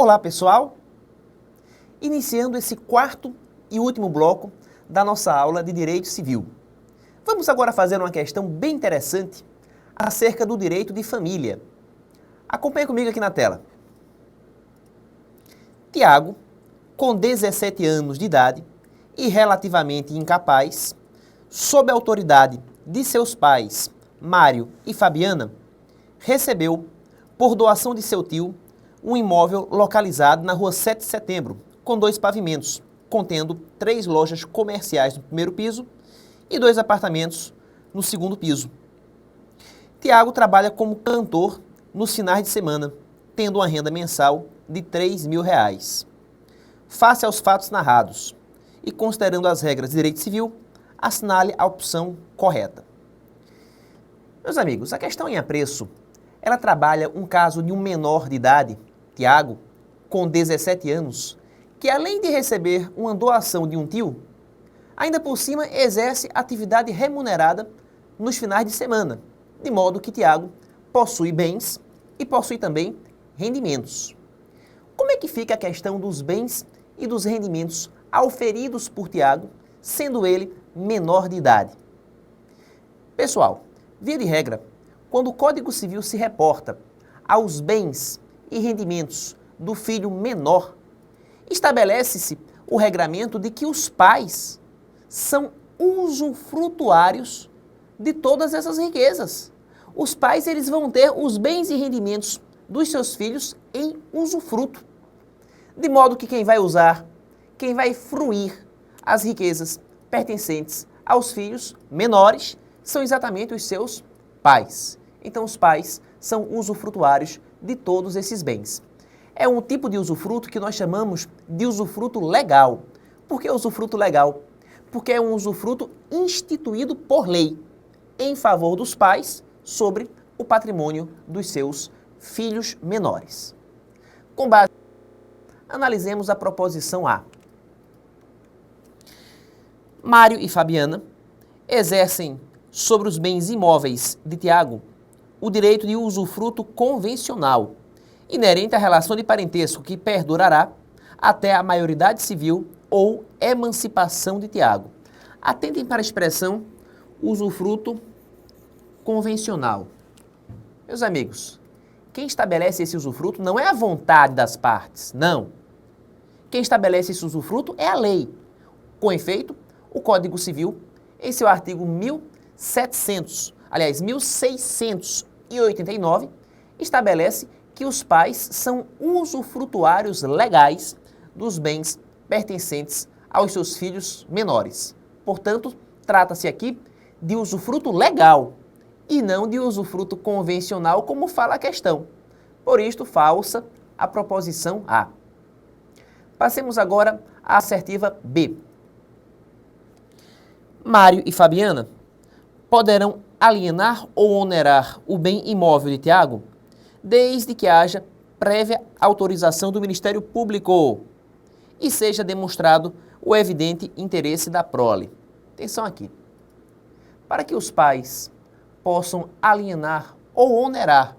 Olá, pessoal! Iniciando esse quarto e último bloco da nossa aula de Direito Civil. Vamos agora fazer uma questão bem interessante acerca do direito de família. Acompanhe comigo aqui na tela. Tiago, com 17 anos de idade e relativamente incapaz, sob a autoridade de seus pais, Mário e Fabiana, recebeu, por doação de seu tio, um imóvel localizado na rua 7 de Setembro, com 2 pavimentos, contendo 3 lojas comerciais no primeiro piso e 2 apartamentos no segundo piso. Tiago trabalha como cantor nos finais de semana, tendo uma renda mensal de R$3.000. Face aos fatos narrados e considerando as regras de direito civil, assinale a opção correta. Meus amigos, a questão em apreço, ela trabalha um caso de um menor de idade, Tiago, com 17 anos, que além de receber uma doação de um tio, ainda por cima exerce atividade remunerada nos finais de semana, de modo que Tiago possui bens e possui também rendimentos. Como é que fica a questão dos bens e dos rendimentos auferidos por Tiago, sendo ele menor de idade? Pessoal, via de regra, quando o Código Civil se reporta aos bens e rendimentos do filho menor, estabelece-se o regramento de que os pais são usufrutuários de todas essas riquezas. Os pais eles vão ter os bens e rendimentos dos seus filhos em usufruto. De modo que quem vai usar, quem vai fruir as riquezas pertencentes aos filhos menores são exatamente os seus pais. Então os pais são usufrutuários de todos esses bens. É um tipo de usufruto que nós chamamos de usufruto legal. Por que usufruto legal? Porque é um usufruto instituído por lei em favor dos pais sobre o patrimônio dos seus filhos menores. Com base, analisemos a proposição A. Mário e Fabiana exercem sobre os bens imóveis de Tiago o direito de usufruto convencional, inerente à relação de parentesco que perdurará até a maioridade civil ou emancipação de Tiago. Atentem para a expressão usufruto convencional. Meus amigos, quem estabelece esse usufruto não é a vontade das partes, não. Quem estabelece esse usufruto é a lei. Com efeito, o Código Civil, em seu artigo 1689, estabelece que os pais são usufrutuários legais dos bens pertencentes aos seus filhos menores. Portanto, trata-se aqui de usufruto legal e não de usufruto convencional, como fala a questão. Por isto, falsa a proposição A. Passemos agora à assertiva B. Mário e Fabiana poderão alienar ou onerar o bem imóvel de Tiago, desde que haja prévia autorização do Ministério Público e seja demonstrado o evidente interesse da prole. Atenção aqui. Para que os pais possam alienar ou onerar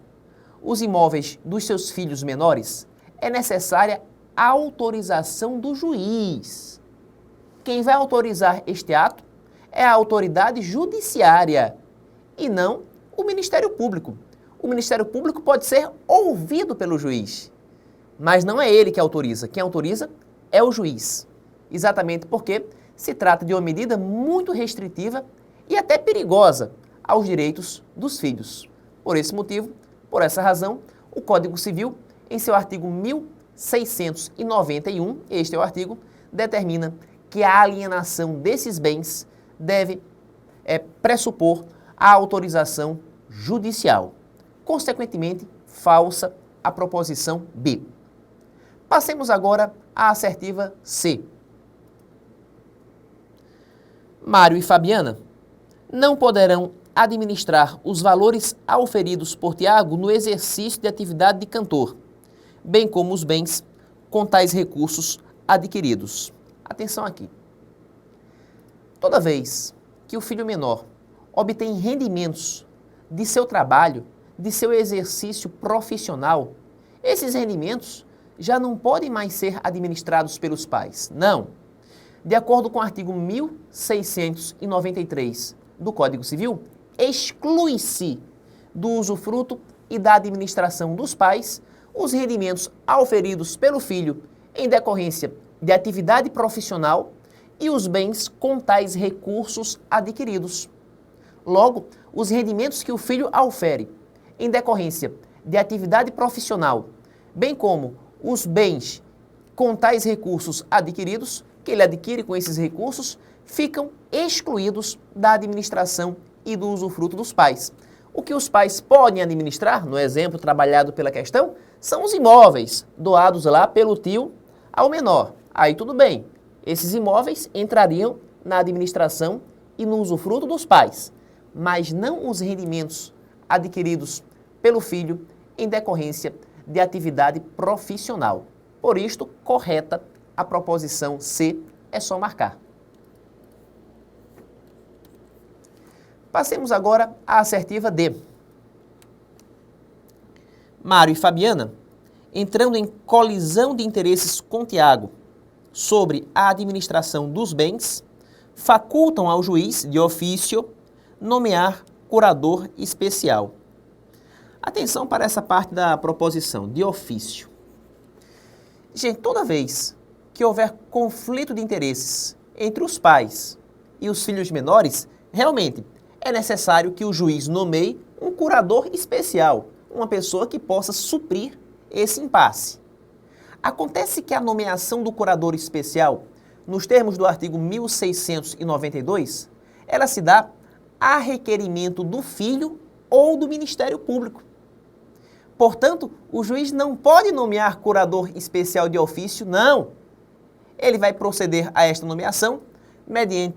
os imóveis dos seus filhos menores, é necessária a autorização do juiz. Quem vai autorizar este ato é a autoridade judiciária e não o Ministério Público. O Ministério Público pode ser ouvido pelo juiz, mas não é ele que autoriza. Quem autoriza é o juiz. Exatamente porque se trata de uma medida muito restritiva e até perigosa aos direitos dos filhos. Por esse motivo, por essa razão, o Código Civil, em seu artigo 1691, este é o artigo, determina que a alienação desses bens deve pressupor a autorização judicial. Consequentemente, falsa a proposição B. Passemos agora à assertiva C. Mário e Fabiana não poderão administrar os valores auferidos por Tiago no exercício de atividade de cantor, bem como os bens com tais recursos adquiridos. Atenção aqui. Toda vez que o filho menor obtém rendimentos de seu trabalho, de seu exercício profissional, esses rendimentos já não podem mais ser administrados pelos pais. Não. De acordo com o artigo 1693 do Código Civil, exclui-se do usufruto e da administração dos pais os rendimentos auferidos pelo filho em decorrência de atividade profissional e os bens com tais recursos adquiridos. Logo, os rendimentos que o filho aufere em decorrência de atividade profissional, bem como os bens com tais recursos adquiridos, que ele adquire com esses recursos, ficam excluídos da administração e do usufruto dos pais. O que os pais podem administrar, no exemplo trabalhado pela questão, são os imóveis doados lá pelo tio ao menor. Aí tudo bem, esses imóveis entrariam na administração e no usufruto dos pais, mas não os rendimentos adquiridos pelo filho em decorrência de atividade profissional. Por isto, correta a proposição C, é só marcar. Passemos agora à assertiva D. Mário e Fabiana, entrando em colisão de interesses com Tiago sobre a administração dos bens, facultam ao juiz de ofício nomear curador especial. Atenção para essa parte da proposição, de ofício. Gente, toda vez que houver conflito de interesses entre os pais e os filhos menores, realmente é necessário que o juiz nomeie um curador especial, uma pessoa que possa suprir esse impasse. Acontece que a nomeação do curador especial, nos termos do artigo 1692, ela se dá a requerimento do filho ou do Ministério Público. Portanto, o juiz não pode nomear curador especial de ofício, não. Ele vai proceder a esta nomeação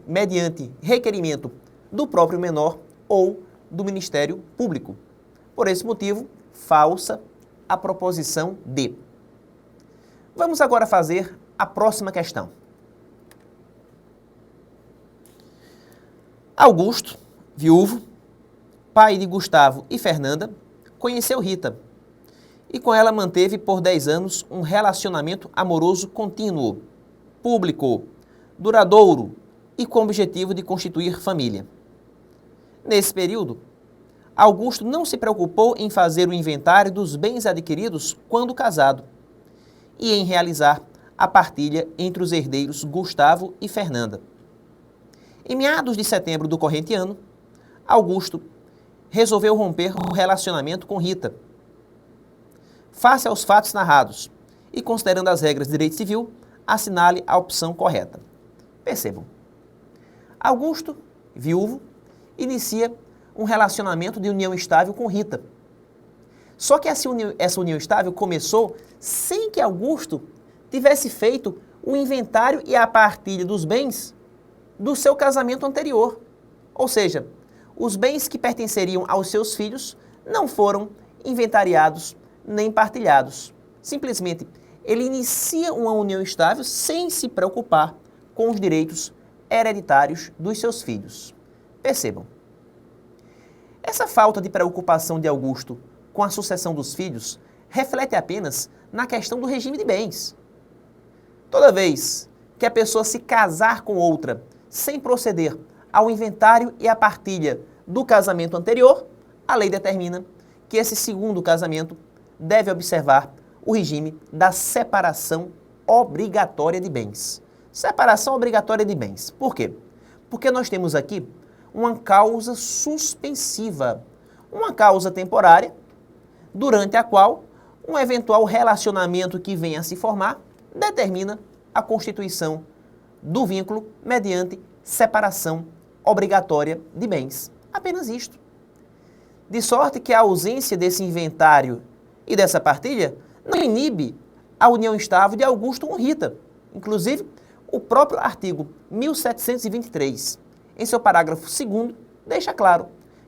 mediante requerimento do próprio menor ou do Ministério Público. Por esse motivo, falsa a proposição D. Vamos agora fazer a próxima questão. Augusto, viúvo, pai de Gustavo e Fernanda, conheceu Rita e com ela manteve por 10 anos um relacionamento amoroso contínuo, público, duradouro e com o objetivo de constituir família. Nesse período, Augusto não se preocupou em fazer o inventário dos bens adquiridos quando casado e em realizar a partilha entre os herdeiros Gustavo e Fernanda. Em meados de setembro do corrente ano, Augusto resolveu romper o relacionamento com Rita. Face aos fatos narrados e considerando as regras de direito civil, assinale a opção correta. Percebam. Augusto, viúvo, inicia um relacionamento de união estável com Rita. Só que essa união estável começou sem que Augusto tivesse feito o inventário e a partilha dos bens do seu casamento anterior. Ou seja, os bens que pertenceriam aos seus filhos não foram inventariados nem partilhados. Simplesmente, ele inicia uma união estável sem se preocupar com os direitos hereditários dos seus filhos. Percebam. Essa falta de preocupação de Augusto com a sucessão dos filhos reflete apenas na questão do regime de bens. Toda vez que a pessoa se casar com outra sem proceder ao inventário e à partilha do casamento anterior, a lei determina que esse segundo casamento deve observar o regime da separação obrigatória de bens. Separação obrigatória de bens. Por quê? Porque nós temos aqui uma causa suspensiva, uma causa temporária, durante a qual um eventual relacionamento que venha a se formar determina a constituição do vínculo mediante separação obrigatória de bens. Apenas isto. De sorte que a ausência desse inventário e dessa partilha não inibe a união estável de Augusto com Rita. Inclusive, o próprio artigo 1723, em seu parágrafo 2º, deixa claro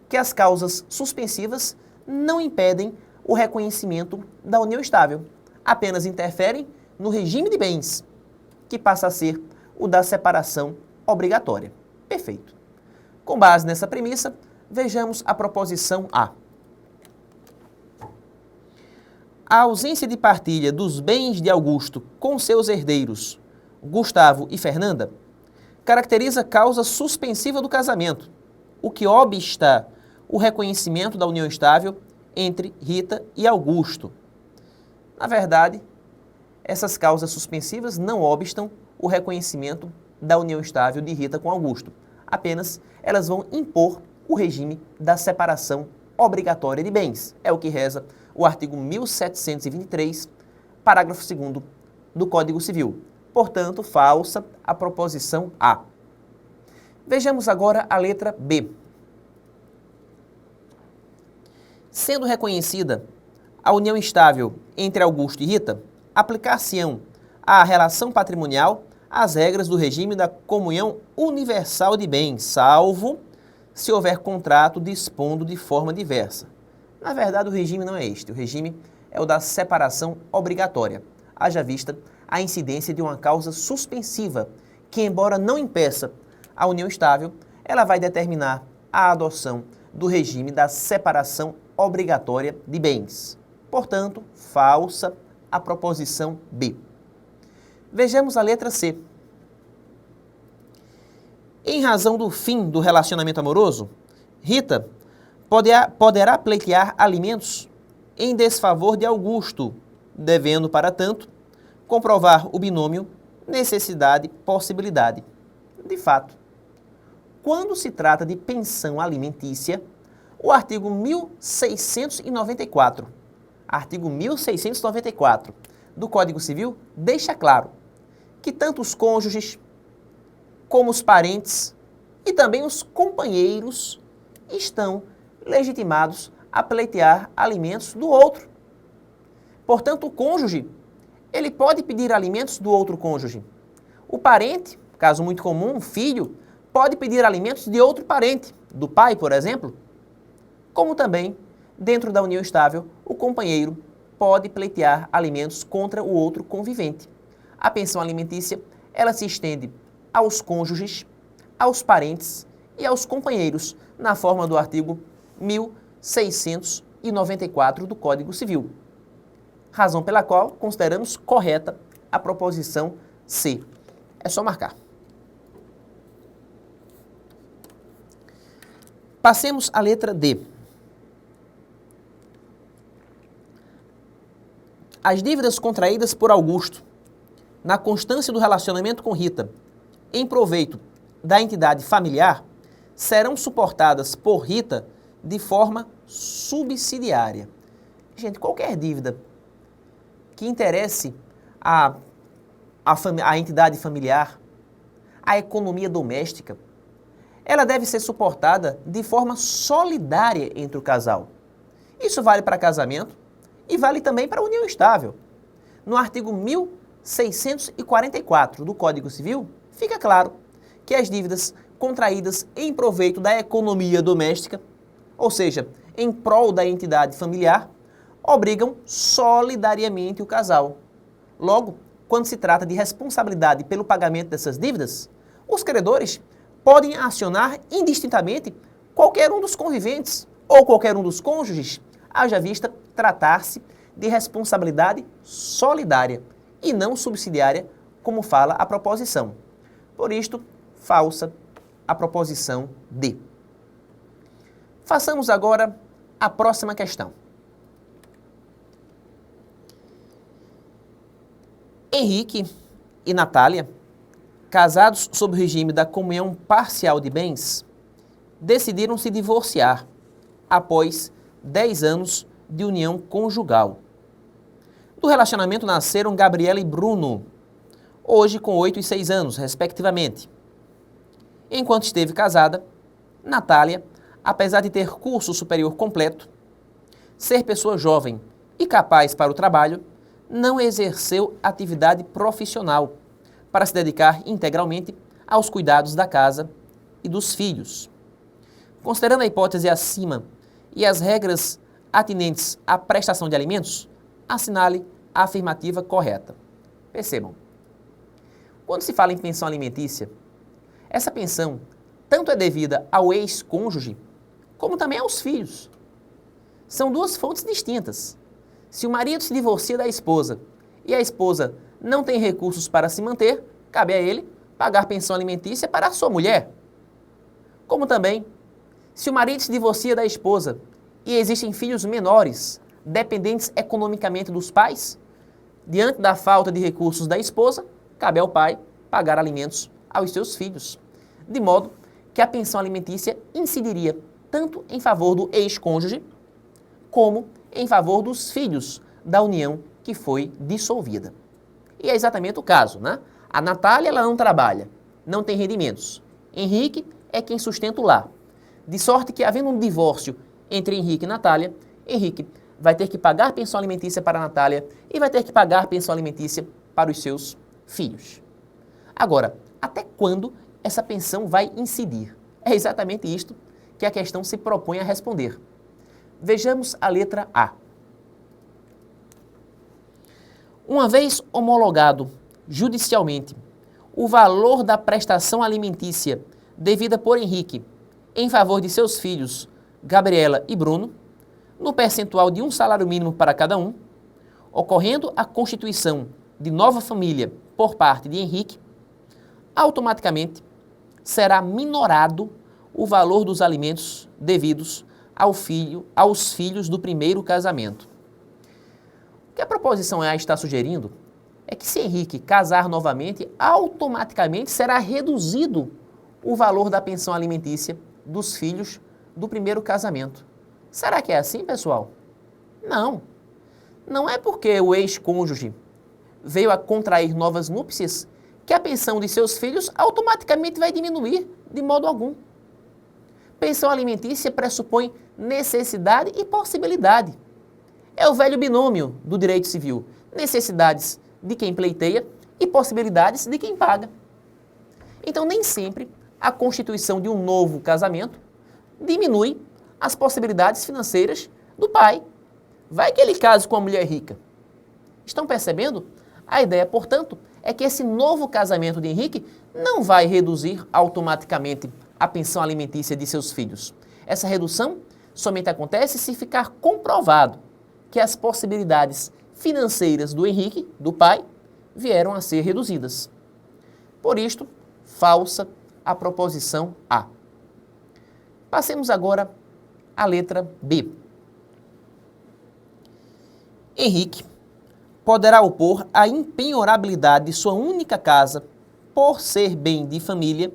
que as causas suspensivas não impedem o reconhecimento da união estável, apenas interferem no regime de bens, que passa a ser o da separação obrigatória. Perfeito. Com base nessa premissa, vejamos a proposição A. A ausência de partilha dos bens de Augusto com seus herdeiros, Gustavo e Fernanda, caracteriza causa suspensiva do casamento, o que obsta o reconhecimento da união estável entre Rita e Augusto. Na verdade, essas causas suspensivas não obstam o reconhecimento da união estável de Rita com Augusto. Apenas elas vão impor o regime da separação obrigatória de bens. É o que reza o artigo 1723, parágrafo 2º do Código Civil. Portanto, falsa a proposição A. Vejamos agora a letra B. Sendo reconhecida a união estável entre Augusto e Rita, aplicar-se-ão à relação patrimonial as regras do regime da comunhão universal de bens, salvo se houver contrato dispondo de forma diversa. Na verdade, o regime não é este. O regime é o da separação obrigatória, haja vista a incidência de uma causa suspensiva, que, embora não impeça a união estável, ela vai determinar a adoção do regime da separação obrigatória de bens. Portanto, falsa a proposição B. Vejamos a letra C. Em razão do fim do relacionamento amoroso, Rita poderá pleitear alimentos em desfavor de Augusto, devendo, para tanto, comprovar o binômio necessidade-possibilidade. De fato, quando se trata de pensão alimentícia, o artigo 1694 do Código Civil deixa claro que tanto os cônjuges, como os parentes e também os companheiros estão legitimados a pleitear alimentos do outro. Portanto, o cônjuge, ele pode pedir alimentos do outro cônjuge. O parente, caso muito comum, um filho, pode pedir alimentos de outro parente, do pai, por exemplo. Como também, dentro da união estável, o companheiro pode pleitear alimentos contra o outro convivente. A pensão alimentícia, ela se estende aos cônjuges, aos parentes e aos companheiros, na forma do artigo 1694 do Código Civil. Razão pela qual consideramos correta a proposição C. É só marcar. Passemos à letra D. As dívidas contraídas por Augusto, na constância do relacionamento com Rita, em proveito da entidade familiar, serão suportadas por Rita de forma subsidiária. Gente, qualquer dívida que interesse a entidade familiar, a economia doméstica, ela deve ser suportada de forma solidária entre o casal. Isso vale para casamento e vale também para união estável. No artigo 1644 do Código Civil, fica claro que as dívidas contraídas em proveito da economia doméstica, ou seja, em prol da entidade familiar, obrigam solidariamente o casal. Logo, quando se trata de responsabilidade pelo pagamento dessas dívidas, os credores podem acionar indistintamente qualquer um dos conviventes ou qualquer um dos cônjuges, haja vista tratar-se de responsabilidade solidária e não subsidiária, como fala a proposição. Por isto, falsa a proposição D. Façamos agora a próxima questão. Henrique e Natália, casados sob o regime da comunhão parcial de bens, decidiram se divorciar após 10 anos de união conjugal. Do relacionamento nasceram Gabriela e Bruno, hoje com 8 e 6 anos, respectivamente. Enquanto esteve casada, Natália, apesar de ter curso superior completo, ser pessoa jovem e capaz para o trabalho, não exerceu atividade profissional para se dedicar integralmente aos cuidados da casa e dos filhos. Considerando a hipótese acima e as regras atinentes à prestação de alimentos, assinale a afirmativa correta. Percebam, quando se fala em pensão alimentícia, essa pensão tanto é devida ao ex-cônjuge, como também aos filhos. São duas fontes distintas. Se o marido se divorcia da esposa e a esposa não tem recursos para se manter, cabe a ele pagar pensão alimentícia para a sua mulher. Como também, se o marido se divorcia da esposa e existem filhos menores, dependentes economicamente dos pais, diante da falta de recursos da esposa, cabe ao pai pagar alimentos aos seus filhos, de modo que a pensão alimentícia incidiria tanto em favor do ex-cônjuge, como em favor dos filhos da união que foi dissolvida. E é exatamente o caso, né? A Natália, ela não trabalha, não tem rendimentos. Henrique é quem sustenta o lar. De sorte que, havendo um divórcio entre Henrique e Natália, Henrique vai ter que pagar pensão alimentícia para a Natália e vai ter que pagar pensão alimentícia para os seus filhos. Agora, até quando essa pensão vai incidir? É exatamente isto que a questão se propõe a responder. Vejamos a letra A. Uma vez homologado judicialmente o valor da prestação alimentícia devida por Henrique em favor de seus filhos, Gabriela e Bruno, no percentual de 1 salário mínimo para cada um, ocorrendo a constituição de nova família por parte de Henrique, automaticamente será minorado o valor dos alimentos devidos aos filhos do primeiro casamento. O que a proposição A está sugerindo é que, se Henrique casar novamente, automaticamente será reduzido o valor da pensão alimentícia dos filhos do primeiro casamento. Será que é assim, pessoal? Não. Não é porque o ex-cônjuge veio a contrair novas núpcias que a pensão de seus filhos automaticamente vai diminuir de modo algum. Pensão alimentícia pressupõe necessidade e possibilidade. É o velho binômio do direito civil. Necessidades de quem pleiteia e possibilidades de quem paga. Então, nem sempre a constituição de um novo casamento diminui as possibilidades financeiras do pai. Vai que ele case com uma mulher rica. Estão percebendo? A ideia, portanto, é que esse novo casamento de Henrique não vai reduzir automaticamente a pensão alimentícia de seus filhos. Essa redução somente acontece se ficar comprovado que as possibilidades financeiras do Henrique, do pai, vieram a ser reduzidas. Por isto, falsa a proposição A. Passemos agora à letra B. Henrique poderá opor a impenhorabilidade de sua única casa por ser bem de família,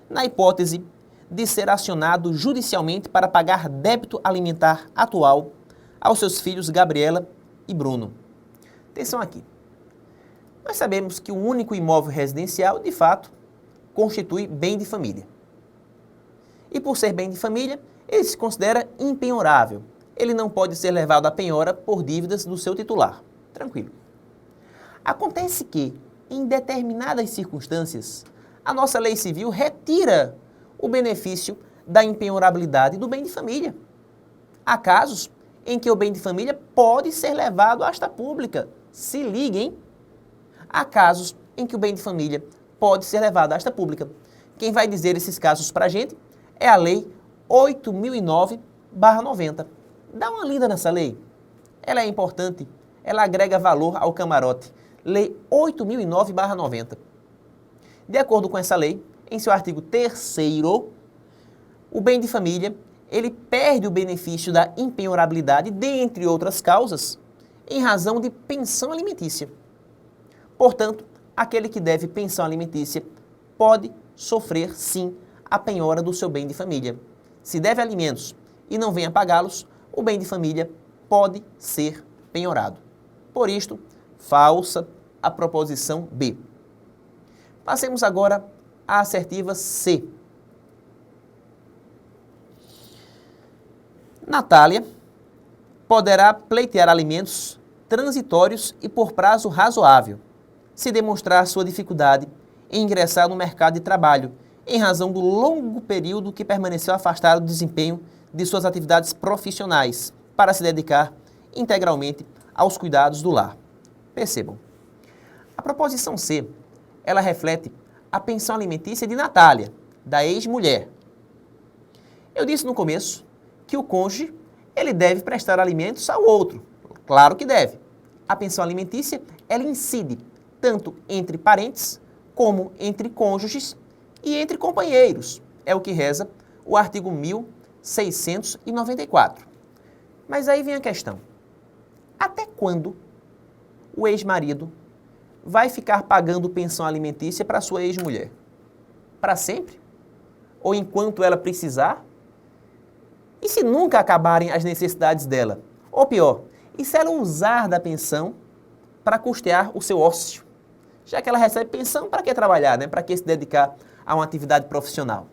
na hipótese de ser acionado judicialmente para pagar débito alimentar atual aos seus filhos Gabriela e Bruno. Atenção aqui. Nós sabemos que o único imóvel residencial, de fato, constitui bem de família. E por ser bem de família, ele se considera impenhorável. Ele não pode ser levado à penhora por dívidas do seu titular. Tranquilo. Acontece que, em determinadas circunstâncias, a nossa lei civil retira o benefício da impenhorabilidade do bem de família. Há casos em que o bem de família pode ser levado à asta pública. Se liguem. Há casos em que o bem de família pode ser levado à asta pública. Quem vai dizer esses casos para a gente é a Lei 8.009/90. Dá uma lida nessa lei. Ela é importante. Ela agrega valor ao camarote. Lei 8.009/90. De acordo com essa lei, em seu artigo 3º, o bem de família, ele perde o benefício da impenhorabilidade, dentre outras causas, em razão de pensão alimentícia. Portanto, aquele que deve pensão alimentícia pode sofrer, sim, a penhora do seu bem de família. Se deve alimentos e não venha pagá-los, o bem de família pode ser penhorado. Por isto, falsa a proposição B. Passemos agora à assertiva C. Natália poderá pleitear alimentos transitórios e por prazo razoável, se demonstrar sua dificuldade em ingressar no mercado de trabalho, em razão do longo período que permaneceu afastada do desempenho de suas atividades profissionais, para se dedicar integralmente aos cuidados do lar. Percebam, a proposição C, ela reflete a pensão alimentícia de Natália, da ex-mulher. Eu disse no começo que o cônjuge, ele deve prestar alimentos ao outro. Claro que deve. A pensão alimentícia, ela incide tanto entre parentes, como entre cônjuges e entre companheiros. É o que reza o artigo 1694. Mas aí vem a questão. Até quando o ex-marido vai ficar pagando pensão alimentícia para sua ex-mulher? Para sempre? Ou enquanto ela precisar? E se nunca acabarem as necessidades dela? Ou pior, e se ela usar da pensão para custear o seu ócio? Já que ela recebe pensão, para que trabalhar, né? Para que se dedicar a uma atividade profissional?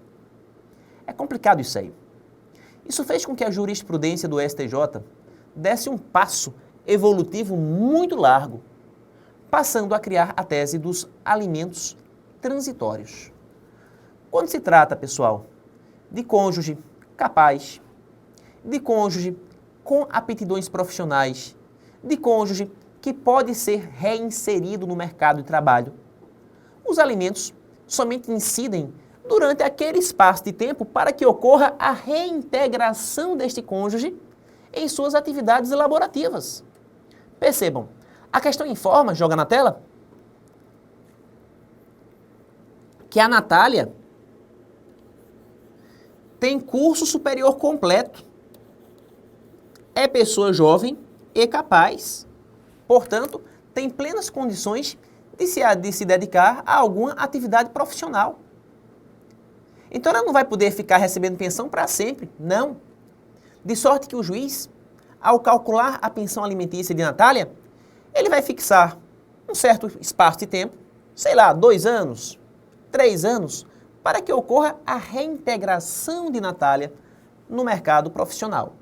É complicado isso aí. Isso fez com que a jurisprudência do STJ desse um passo evolutivo muito largo, passando a criar a tese dos alimentos transitórios. Quando se trata, pessoal, de cônjuge capaz, de cônjuge com aptidões profissionais, de cônjuge que pode ser reinserido no mercado de trabalho, os alimentos somente incidem durante aquele espaço de tempo para que ocorra a reintegração deste cônjuge em suas atividades laborativas. Percebam, a questão informa, joga na tela, que a Natália tem curso superior completo, é pessoa jovem e capaz, portanto, tem plenas condições de se dedicar a alguma atividade profissional. Então ela não vai poder ficar recebendo pensão para sempre, não. De sorte que o juiz, ao calcular a pensão alimentícia de Natália, ele vai fixar um certo espaço de tempo, sei lá, 2 anos, 3 anos, para que ocorra a reintegração de Natália no mercado profissional.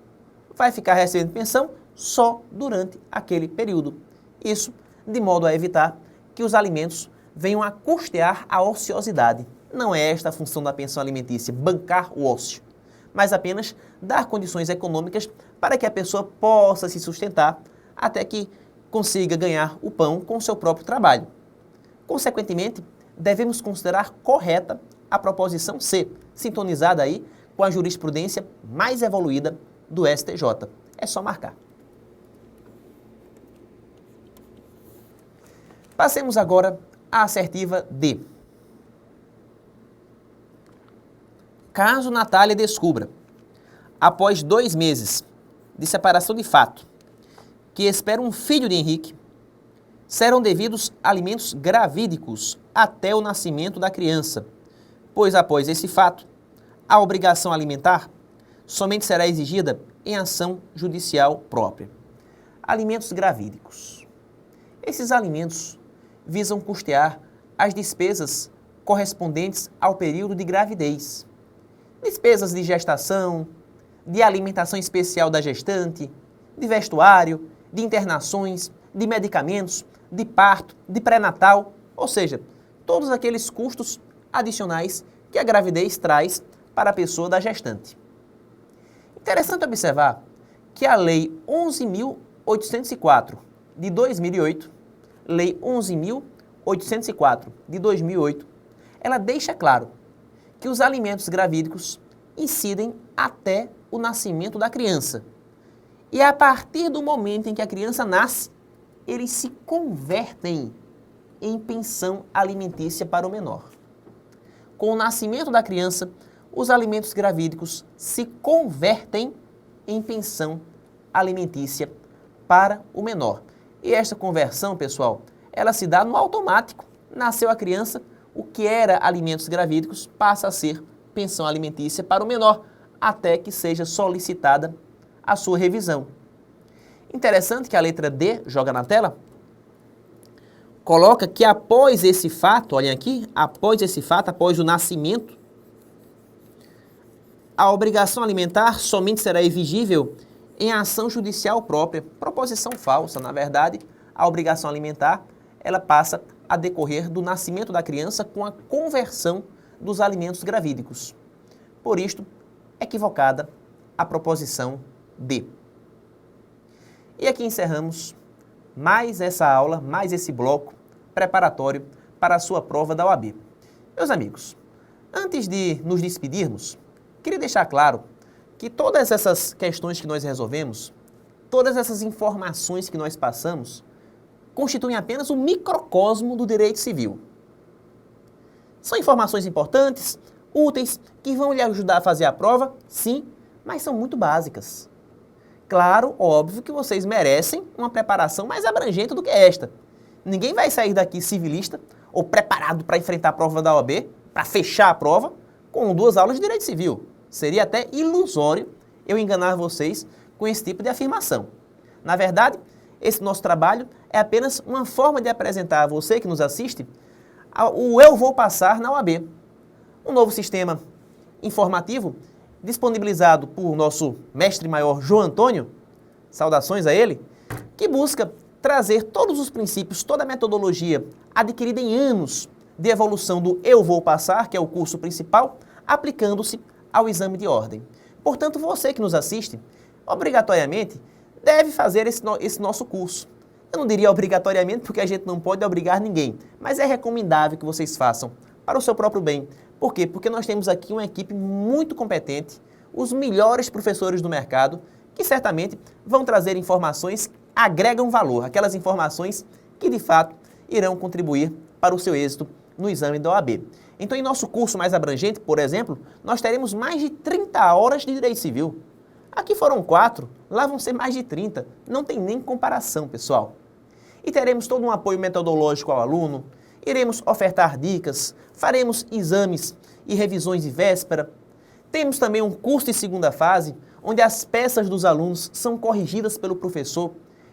Vai ficar recebendo pensão só durante aquele período. Isso de modo a evitar que os alimentos venham a custear a ociosidade. Não é esta a função da pensão alimentícia, bancar o ócio, mas apenas dar condições econômicas para que a pessoa possa se sustentar até que consiga ganhar o pão com o seu próprio trabalho. Consequentemente, devemos considerar correta a proposição C, sintonizada aí com a jurisprudência mais evoluída do STJ. É só marcar. Passemos agora à assertiva D. Caso Natália descubra, após 2 meses de separação de fato, que espera um filho de Henrique, serão devidos alimentos gravídicos até o nascimento da criança, pois após esse fato, a obrigação alimentar somente será exigida em ação judicial própria. Alimentos gravídicos. Esses alimentos visam custear as despesas correspondentes ao período de gravidez. Despesas de gestação, de alimentação especial da gestante, de vestuário, de internações, de medicamentos, de parto, de pré-natal, ou seja, todos aqueles custos adicionais que a gravidez traz para a pessoa da gestante. Interessante observar que a Lei 11.804 de 2008, Lei 11.804 de 2008, ela deixa claro que os alimentos gravídicos incidem até o nascimento da criança. E a partir do momento em que a criança nasce, eles se convertem em pensão alimentícia para o menor. Com o nascimento da criança, os alimentos gravídicos se convertem em pensão alimentícia para o menor. E esta conversão, pessoal, ela se dá no automático. Nasceu a criança, o que era alimentos gravídicos passa a ser pensão alimentícia para o menor, até que seja solicitada a sua revisão. Interessante que a letra D, joga na tela, coloca que após esse fato, olhem aqui, após esse fato, após o nascimento, a obrigação alimentar somente será exigível em ação judicial própria. Proposição falsa, na verdade, a obrigação alimentar, ela passa a decorrer do nascimento da criança com a conversão dos alimentos gravídicos. Por isto, equivocada a proposição D. E aqui encerramos mais essa aula, mais esse bloco preparatório para a sua prova da OAB. Meus amigos, antes de nos despedirmos, queria deixar claro que todas essas questões que nós resolvemos, todas essas informações que nós passamos constituem apenas um microcosmo do direito civil. São informações importantes, úteis, que vão lhe ajudar a fazer a prova, sim, mas são muito básicas. Claro, óbvio que vocês merecem uma preparação mais abrangente do que esta. Ninguém vai sair daqui civilista ou preparado para enfrentar a prova da OAB, para fechar a prova, com 2 aulas de direito civil. Seria até ilusório eu enganar vocês com esse tipo de afirmação. Na verdade, esse nosso trabalho é apenas uma forma de apresentar a você que nos assiste o Eu Vou Passar na OAB. Um novo sistema informativo disponibilizado por nosso mestre-maior João Antônio, saudações a ele, que busca trazer todos os princípios, toda a metodologia adquirida em anos de evolução do Eu Vou Passar, que é o curso principal, aplicando-se ao exame de ordem. Portanto, você que nos assiste, obrigatoriamente, deve fazer esse nosso curso. Eu não diria obrigatoriamente, porque a gente não pode obrigar ninguém, mas é recomendável que vocês façam para o seu próprio bem. Por quê? Porque nós temos aqui uma equipe muito competente, os melhores professores do mercado, que certamente vão trazer informações que agregam valor, aquelas informações que de fato irão contribuir para o seu êxito no exame da OAB. Então, em nosso curso mais abrangente, por exemplo, nós teremos mais de 30 horas de direito civil. Aqui foram 4, lá vão ser mais de 30. Não tem nem comparação, pessoal. E teremos todo um apoio metodológico ao aluno, iremos ofertar dicas, faremos exames e revisões de véspera. Temos também um curso de segunda fase, onde as peças dos alunos são corrigidas pelo professor.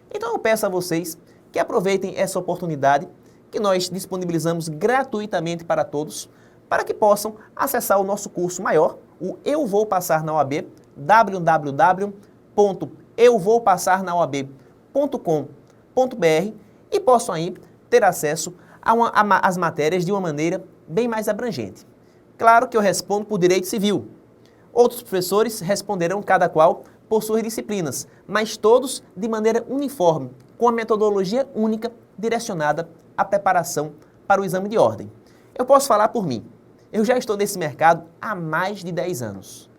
Então eu peço a vocês que aproveitem essa oportunidade que nós disponibilizamos gratuitamente para todos, para que possam acessar o nosso curso maior, o Eu Vou Passar na OAB, www.euvoupassarnaoab.com.br, e possam aí ter acesso às matérias de uma maneira bem mais abrangente. Claro que eu respondo por direito civil. Outros professores responderão cada qual por suas disciplinas, mas todos de maneira uniforme, com a metodologia única direcionada à preparação para o exame de ordem. Eu posso falar por mim. Eu já estou nesse mercado há mais de 10 anos.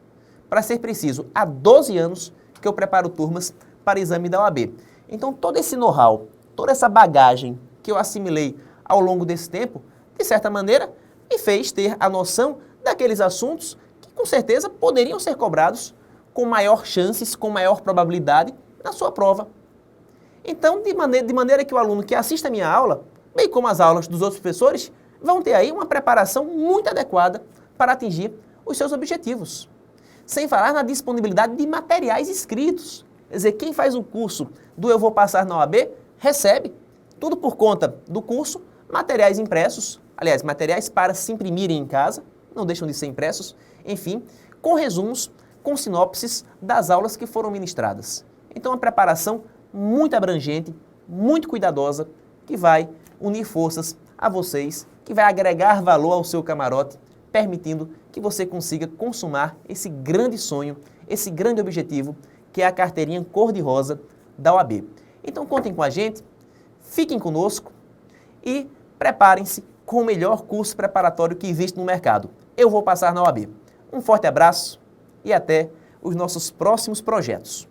Para ser preciso, há 12 anos que eu preparo turmas para exame da OAB. Então, todo esse know-how, toda essa bagagem que eu assimilei ao longo desse tempo, de certa maneira, me fez ter a noção daqueles assuntos que, com certeza, poderiam ser cobrados com maior chances, com maior probabilidade na sua prova. Então, de maneira que o aluno que assiste a minha aula, bem como as aulas dos outros professores, vão ter aí uma preparação muito adequada para atingir os seus objetivos. Sem falar na disponibilidade de materiais escritos. Quer dizer, quem faz o curso do Eu Vou Passar na OAB, recebe, tudo por conta do curso, materiais impressos, aliás, materiais para se imprimirem em casa, não deixam de ser impressos, enfim, com resumos, com sinopses das aulas que foram ministradas. Então, uma preparação muito abrangente, muito cuidadosa, que vai unir forças a vocês, que vai agregar valor ao seu camarote, permitindo que você consiga consumar esse grande sonho, esse grande objetivo, que é a carteirinha cor-de-rosa da OAB. Então contem com a gente, fiquem conosco e preparem-se com o melhor curso preparatório que existe no mercado. Eu Vou Passar na OAB. Um forte abraço e até os nossos próximos projetos.